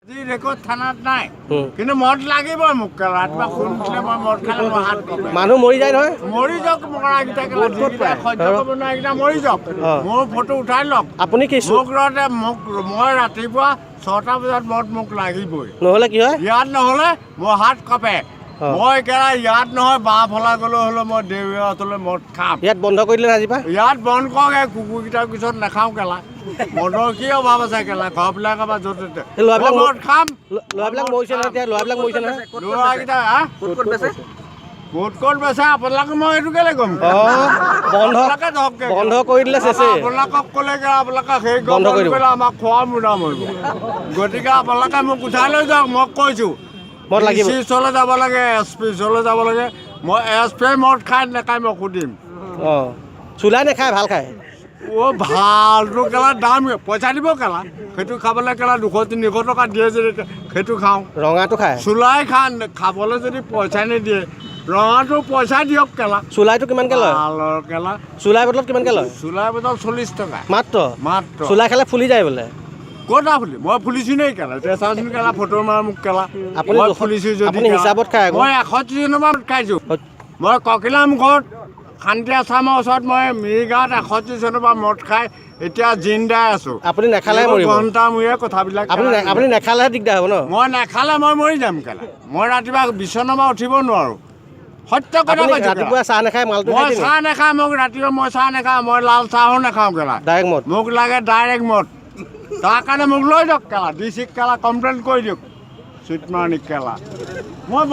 record থানাত নাই কিন্তু মদ লাগিবই মোক ৰাতিপুৱা শুন উঠিলে মই মদ খালে মই হাত কপে মানুহ মৰি যায় নহয় মৰি যাওক মৰাকেইটা সহ্য কৰিব নোৱাৰিকেইটা মৰি যাওক মোৰ ফটো উঠাই লওক আপুনি কি মোক ৰতে মোক মই ৰাতিপুৱা 6টা বজাত মদ মোক লাগিবই নহ'লে কি হয় ইয়াত নহ'লে মোৰ হাত কপে মই একেবাৰে ইয়াত নহয় বাঁহ ফলা গ'লেও হ'লেও মই দেউৰীয়ালৈ মদ খাম ইয়াত বন্ধ কৰি দিলে ৰাজিপা ইয়াত বন্ধ কৰক কুকুৰকেইটাৰ পিছত নাখাওঁ কেলা মদৰ কি অভাৱ আছে কেলা ঘৰবিলাক আমাৰ য'তে মদ খাম ল'ৰাবিলাক মৰিছে নহয় এতিয়া ল'ৰাবিলাক মৰিছে নহয় ল'ৰাকেইটা ক'ত বেচে আপোনালোকে মই এইটো কেলে গম বন্ধ কৰি দিলে চেচে আপোনালোকক ক'লে আপোনালোকে সেই বন্ধ কৰি পেলাই আমাক খোৱা মুদা মৰিব গতিকে আপোনালোকে মোক উঠাই লৈ যাওক মই কৈছোঁ মদ লাগিব ওচৰলৈ যাব লাগে SP ওচৰলৈ যাব লাগে মই SP মদ খাই নাখাই মই সুধিম অঁ চুলাই নাখায় ভাল খায় ভালটো কেলা দাম পইচা দিব কেলা সেইটো খাবলৈ কেলা 200-300 টকা দিয়ে যদি সেইটো খাওঁ ৰঙাটো খায় চুলাই খাবলৈ যদি পইচা নিদিয়ে ৰঙাটো পইচা দিয়ক কেলা চুলাইটো কিমানকৈ লয় কেলা চুলাই বটলত কিমানকৈ লয় চুলাই বটল 40 টকা মাত্ৰ মাত্ৰ চুলাই খালে ফুলি যায় বোলে ক'তা ফুলি মই ফুলিছোঁ নেই কেলা এতিয়া চাওঁচোন কেলা ফটো মাৰ মোক কেলা আপুনি মই ফুলিছোঁ যদি আপুনি হিচাপত খায় মই 130 মদ খাইছোঁ মই ককিলাম ঘৰত শান্তি আশ্ৰমৰ ওচৰত মই মিৰিগাঁৱত 130 চনৰ পৰা মদ খাই এতিয়া জিন্দাই আছোঁ আপুনি নেখালেহে মৰিব ঘণ্টা মূৰে কথাবিলাক আপুনি নেখালেহে দিগদাৰ হ'ব ন মই নেখালে মই মৰি যাম কেলা মই ৰাতিপুৱা বিচনাৰ পৰা উঠিব নোৱাৰোঁ সত্য কথা কৈছোঁ ৰাতিপুৱা চাহ নাখায় মালটো মই চাহ নাখাওঁ মোক ৰাতিপুৱা মই চাহ নাখাওঁ মই লাল চাহো নাখাওঁ কেলা ডাইৰেক্ট মদ মোক লাগে ডাইৰেক্ট মদ তাৰ কাৰণে মোক লৈ দিয়ক কেলা DC কেলা কমপ্লেইন কৰি দিয়ক চুইট মাৰণি কেলা মই